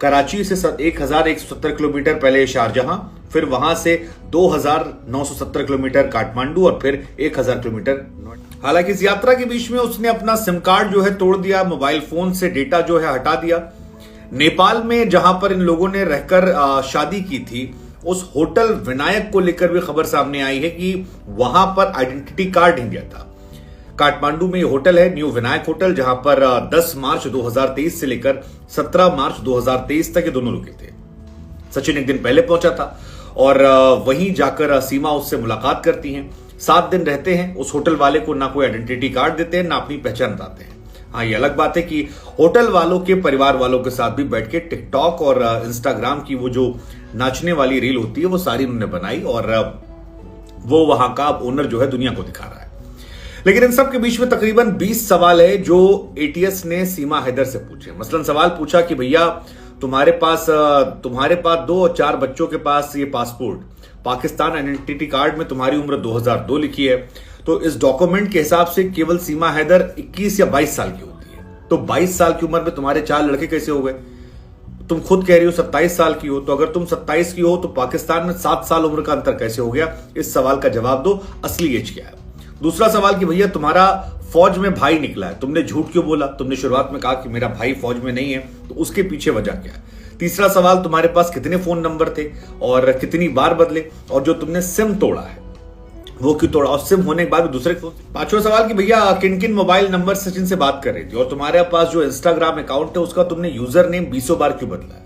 कराची से 1170 किलोमीटर पहले शारजहां, फिर वहां से 2970 किलोमीटर काठमांडू और फिर 1000 किलोमीटर। हालांकि इस यात्रा के बीच में उसने अपना सिम कार्ड जो है तोड़ दिया, मोबाइल फोन से डेटा जो है हटा दिया। नेपाल में जहां पर इन लोगों ने रहकर शादी की थी, उस होटल विनायक को लेकर भी खबर सामने आई है कि वहां पर आइडेंटिटी कार्ड नहीं दिया था। काठमांडू में ये होटल है, न्यू विनायक होटल, जहां पर 10 मार्च 2023 से लेकर 17 मार्च 2023 तक ये दोनों रुके थे। सचिन एक दिन पहले पहुंचा था और वहीं जाकर सीमा उससे मुलाकात करती हैं। 7 दिन रहते हैं। उस होटल वाले को ना कोई आइडेंटिटी कार्ड देते हैं, ना अपनी पहचान बताते हैं। हाँ, ये अलग बात है कि होटल वालों के परिवार वालों के साथ भी बैठ के टिकटॉक और इंस्टाग्राम की वो जो नाचने वाली रील होती है वो सारी उन्होंने बनाई और वो वहां का ओनर जो है दुनिया को दिखा रहा है। लेकिन इन सब के बीच में तकरीबन 20 सवाल है जो एटीएस ने सीमा हैदर से पूछे। मसलन सवाल पूछा कि भैया तुम्हारे पास 2 और 4 बच्चों के पास ये पासपोर्ट, पाकिस्तान आइडेंटिटी कार्ड में तुम्हारी उम्र 2002 लिखी है, तो इस डॉक्यूमेंट के हिसाब से केवल सीमा हैदर 21 या 22 साल की होती है। तो 22 साल की उम्र में तुम्हारे 4 लड़के कैसे हो गए? तुम खुद कह रही हो 27 साल की हो, तो अगर तुम 27 की हो तो पाकिस्तान में 7 साल उम्र का अंतर कैसे हो गया? इस सवाल का जवाब दो, असली एज क्या है। दूसरा सवाल कि भैया तुम्हारा फौज में भाई निकला है, तुमने झूठ क्यों बोला? तुमने शुरुआत में कहा कि मेरा भाई फौज में नहीं है, तो उसके पीछे वजह क्या है? तीसरा सवाल, तुम्हारे पास कितने फोन नंबर थे और कितनी बार बदले, और जो तुमने सिम तोड़ा है वो क्यों तोड़ा, और सिम होने के बाद भी दूसरे फोन। पांचवा सवाल कि भैया किन किन मोबाइल नंबर सचिन से बात कर रही थी, और तुम्हारे पास जो इंस्टाग्राम अकाउंट है उसका तुमने यूजर नेम 20 बार क्यों बदला है?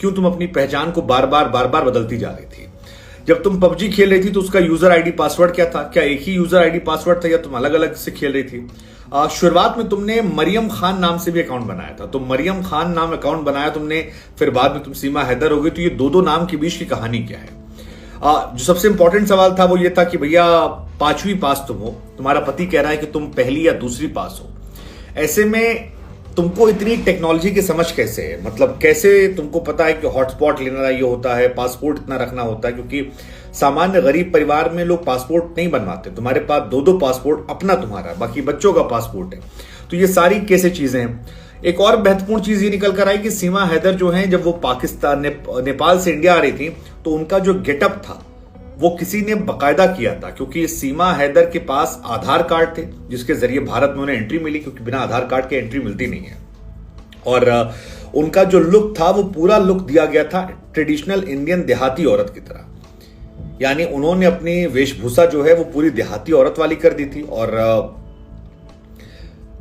क्यों तुम अपनी पहचान को बार बार बदलती जा रही थी? जब तुम पबजी खेल रही थी तो उसका यूजर आईडी पासवर्ड क्या था? क्या एक ही यूजर आईडी पासवर्ड था या तुम अलग अलग से खेल रही थी? शुरुआत में तुमने मरियम खान नाम से भी अकाउंट बनाया था, तो मरियम खान नाम अकाउंट बनाया तुमने, फिर बाद में तुम सीमा हैदर हो गई, तो ये दो नाम के बीच की कहानी क्या है? जो सबसे इंपॉर्टेंट सवाल था वो ये था कि भैया 5वीं पास तुम हो, तुम्हारा पति कह रहा है कि तुम पहली या दूसरी पास हो। ऐसे में तुमको इतनी टेक्नोलॉजी की समझ कैसे है? मतलब कैसे तुमको पता है कि हॉटस्पॉट लेना ये होता है, पासपोर्ट इतना रखना होता है? क्योंकि सामान्य गरीब परिवार में लोग पासपोर्ट नहीं बनवाते। तुम्हारे पास 2 पासपोर्ट अपना तुम्हारा, बाकी बच्चों का पासपोर्ट है। तो ये सारी कैसे चीजें हैं। एक और महत्वपूर्ण चीज ये निकल कर आई कि सीमा हैदर जो है, जब वो पाकिस्तान नेपाल से इंडिया आ रही थी तो उनका जो गेटअप था वो किसी ने बकायदा किया था, क्योंकि सीमा हैदर के पास आधार कार्ड थे जिसके जरिए भारत में उन्हें एंट्री मिली, क्योंकि बिना आधार कार्ड के एंट्री मिलती नहीं है। और उनका जो लुक था वो पूरा लुक दिया गया था ट्रेडिशनल इंडियन देहाती औरत की तरह, यानी उन्होंने अपनी वेशभूषा जो है वो पूरी देहाती औरत वाली कर दी थी, और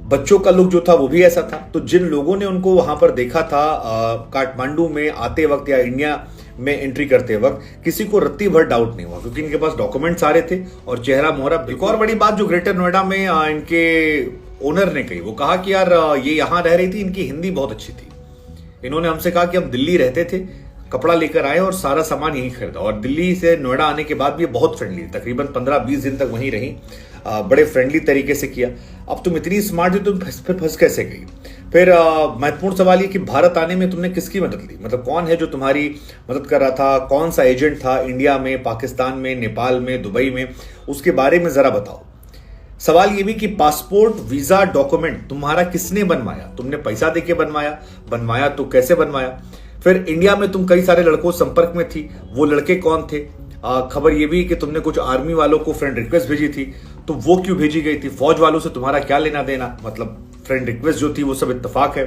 बच्चों का लुक जो था वो भी ऐसा था। तो जिन लोगों ने उनको वहां पर देखा था काठमांडू में आते वक्त या इंडिया में एंट्री करते वक्त, किसी को रत्ती भर डाउट नहीं हुआ, क्योंकि इनके पास डॉक्यूमेंट सारे थे और चेहरा मोहरा। एक और बड़ी बात जो ग्रेटर नोएडा में इनके ओनर ने कही, वो कहा कि यार ये यहां रह रही थी, इनकी हिंदी बहुत अच्छी थी। इन्होंने हमसे कहा कि हम दिल्ली रहते थे, कपड़ा लेकर आए और सारा सामान यहीं खरीदा, और दिल्ली से नोएडा आने के बाद भी बहुत फ्रेंडली, तकरीबन 15-20 दिन तक वहीं रही, बड़े फ्रेंडली तरीके से किया। अब तुम इतनी स्मार्ट थी, तुम फिर फंस कैसे गई? फिर महत्वपूर्ण सवाल ये कि भारत आने में तुमने किसकी मदद ली? मतलब कौन है जो तुम्हारी मदद कर रहा था? कौन सा एजेंट था इंडिया में, पाकिस्तान में, नेपाल में, दुबई में? उसके बारे में जरा बताओ। सवाल ये भी कि पासपोर्ट, वीजा, डॉक्यूमेंट तुम्हारा किसने बनवाया? तुमने पैसा देके बनवाया तो कैसे बनवाया? फिर इंडिया में तुम कई सारे लड़कों संपर्क में थी, वो लड़के कौन थे? खबर ये भी कि तुमने कुछ आर्मी वालों को फ्रेंड रिक्वेस्ट भेजी थी, तो वो क्यों भेजी गई थी? फौज वालों से तुम्हारा क्या लेना देना? मतलब फ्रेंड रिक्वेस्ट जो थी वो सब इत्तेफाक है।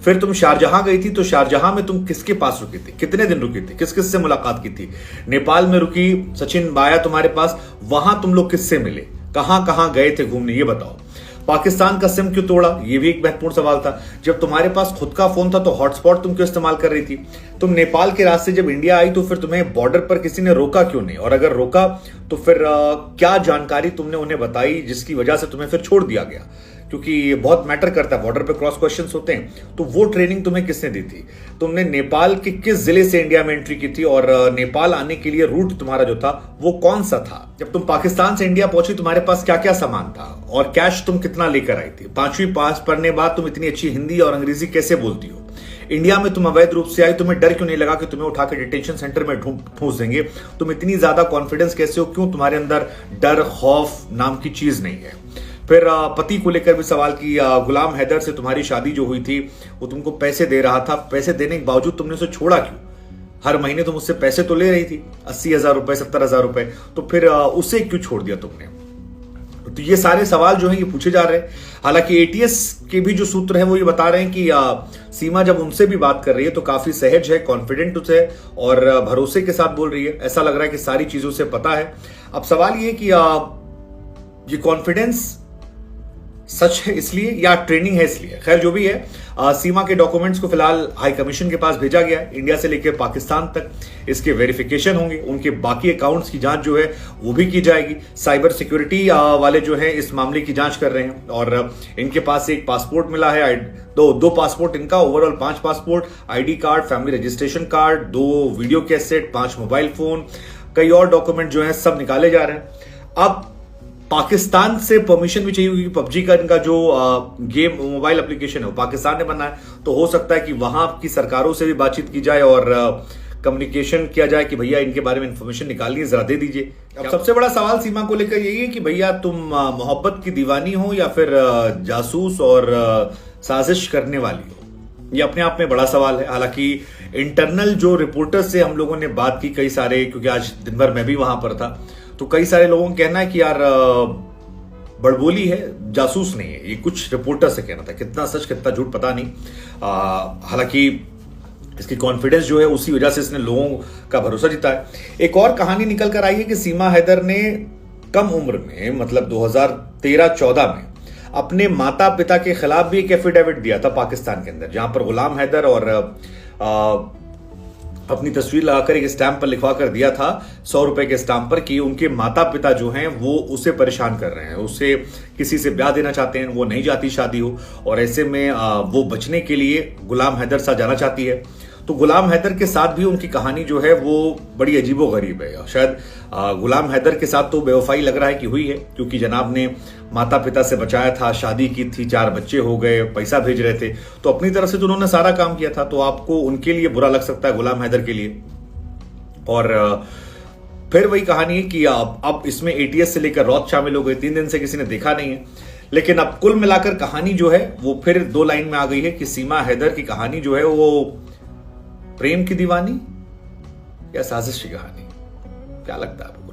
फिर तुम शारजहां गई थी, तो शारजहां में तुम किसके पास रुकी थी? कितने दिन रुकी थी? किस किस से मुलाकात की थी? नेपाल में रुकी, सचिन आया तुम्हारे पास, वहां तुम लोग किससे मिले? कहां कहां गए थे घूमने, ये बताओ। पाकिस्तान का सिम क्यों तोड़ा? ये भी एक महत्वपूर्ण सवाल था। जब तुम्हारे पास खुद का फोन था तो हॉटस्पॉट तुम क्यों इस्तेमाल कर रही थी? तुम नेपाल के रास्ते जब इंडिया आई तो फिर तुम्हें बॉर्डर पर किसी ने रोका क्यों नहीं? और अगर रोका तो फिर क्या जानकारी तुमने उन्हें बताई जिसकी वजह से तुम्हें फिर छोड़ दिया गया? क्योंकि बहुत मैटर करता है, बॉर्डर पे क्रॉस क्वेश्चंस होते हैं। तो वो ट्रेनिंग तुम्हें किसने दी थी? तुमने नेपाल के किस जिले से इंडिया में एंट्री की थी? और नेपाल आने के लिए रूट तुम्हारा जो था वो कौन सा था? जब तुम पाकिस्तान से इंडिया पहुंची तुम्हारे पास क्या क्या सामान था? और कैश तुम कितना लेकर आई थी? 5वीं पास पढ़ने बाद तुम इतनी अच्छी हिंदी और अंग्रेजी कैसे बोलती हो? इंडिया में तुम अवैध रूप से आई, तुम्हें डर क्यों नहीं लगा कि तुम्हें उठा के डिटेंशन सेंटर में ठूंस देंगे? तुम इतनी ज्यादा कॉन्फिडेंस कैसे हो? क्यों तुम्हारे अंदर डर, खौफ नाम की चीज नहीं है? फिर पति को लेकर भी सवाल की, गुलाम हैदर से तुम्हारी शादी जो हुई थी वो तुमको पैसे दे रहा था, पैसे देने के बावजूद तुमने उसे छोड़ा क्यों? हर महीने तुम उससे पैसे तो ले रही थी, 80,000 रुपए, 70,000 रुपए, तो फिर उसे क्यों छोड़ दिया तुमने? तो ये सारे सवाल जो हैं ये पूछे जा रहे हैं। हालांकि एटीएस के भी जो सूत्र हैं वो ये बता रहे हैं कि सीमा जब उनसे भी बात कर रही है तो काफी सहज है, कॉन्फिडेंट है और भरोसे के साथ बोल रही है। ऐसा लग रहा है कि सारी चीजों से पता है। अब सवाल ये कि ये कॉन्फिडेंस सच है इसलिए या ट्रेनिंग है इसलिए? खैर जो भी है, सीमा के डॉक्यूमेंट्स को फिलहाल हाई कमीशन के पास भेजा गया है। इंडिया से लेकर पाकिस्तान तक इसके वेरिफिकेशन होंगे, उनके बाकी अकाउंट्स की जांच जो है वो भी की जाएगी। साइबर सिक्योरिटी वाले जो है इस मामले की जांच कर रहे हैं और इनके पास एक पासपोर्ट मिला है, दो पासपोर्ट इनका, overall 5 passport, ID card, family registration card, 2 video cassette, 5 mobile phone, कई और डॉक्यूमेंट जो है सब निकाले जा रहे हैं। अब पाकिस्तान से परमिशन भी चाहिए क्योंकि पबजी का इनका जो गेम मोबाइल एप्लीकेशन है वो पाकिस्तान ने बनाया है, तो हो सकता है कि वहां की सरकारों से भी बातचीत की जाए और कम्युनिकेशन किया जाए कि भैया इनके बारे में इंफॉर्मेशन निकालनी है, जरा दे दीजिए। अब सबसे बड़ा सवाल सीमा को लेकर यही है कि भैया तुम मोहब्बत की दीवानी हो या फिर जासूस और साजिश करने वाली हो? ये अपने आप में बड़ा सवाल है। हालांकि इंटरनल जो रिपोर्टर से हम लोगों ने बात की, कई सारे, क्योंकि आज दिन भर मैं भी वहां पर था, तो कई सारे लोगों का कहना है कि यार बड़बोली है, जासूस नहीं है। ये कुछ रिपोर्टर से कहना था, कितना सच कितना झूठ पता नहीं। हालांकि इसकी कॉन्फिडेंस जो है उसी वजह से इसने लोगों का भरोसा जीता है। एक और कहानी निकल कर आई है कि सीमा हैदर ने कम उम्र में, मतलब 2013-14 में अपने माता पिता के खिलाफ भी एक एफिडेविट दिया था पाकिस्तान के अंदर, जहां पर गुलाम हैदर और अपनी तस्वीर लगाकर एक स्टैंप पर लिखवा कर दिया था 100 रुपए के स्टैंप पर कि उनके माता पिता जो हैं वो उसे परेशान कर रहे हैं, उसे किसी से ब्याह देना चाहते हैं, वो नहीं चाहती शादी हो और ऐसे में वो बचने के लिए गुलाम हैदर साथ जाना चाहती है। तो गुलाम हैदर के साथ भी उनकी कहानी जो है वो बड़ी अजीबोगरीब है। शायद गुलाम हैदर के साथ तो बेवफाई लग रहा है कि हुई है, क्योंकि जनाब ने माता पिता से बचाया था, शादी की थी, 4 बच्चे हो गए, पैसा भेज रहे थे, तो अपनी तरफ से तो उन्होंने सारा काम किया था। तो आपको उनके लिए बुरा लग सकता है, गुलाम हैदर के लिए। और फिर वही कहानी है कि अब इसमें एटीएस से लेकर रौत शामिल हो गई, 3 दिन से किसी ने देखा नहीं है। लेकिन अब कुल मिलाकर कहानी जो है वो फिर 2 लाइन में आ गई है कि सीमा हैदर की कहानी जो है वो प्रेम की दीवानी या साजिश की कहानी? क्या लगता है आपको?